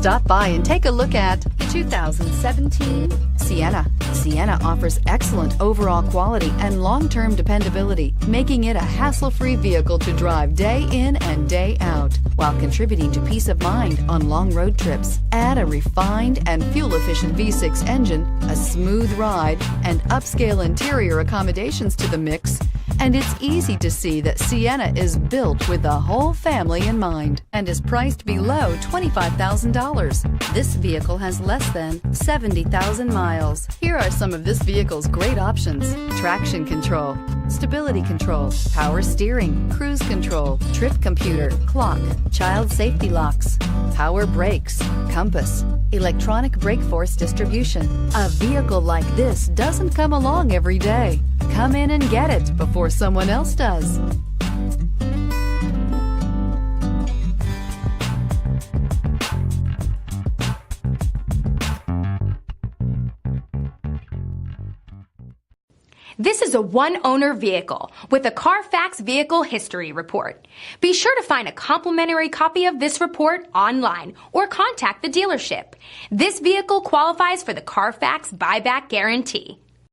Stop by and take a look at the 2017 Sienna. Sienna offers excellent overall quality and long-term dependability, making it a hassle-free vehicle to drive day in and day out, while contributing to peace of mind on long road trips. Add a refined and fuel-efficient V6 engine, a smooth ride, and upscale interior accommodations to the mix, and it's easy to see that Sienna is built with the whole family in mind and is priced below $25,000. This vehicle has less than 70,000 miles. Here are some of this vehicle's great options: traction control, stability control, power steering, cruise control, trip computer, clock, child safety locks, power brakes, compass, electronic brake force distribution. A vehicle like this doesn't come along every day. Come in and get it before someone else does. This is a one-owner vehicle with a Carfax Vehicle History Report. Be sure to find a complimentary copy of this report online or contact the dealership. This vehicle qualifies for the Carfax Buyback Guarantee.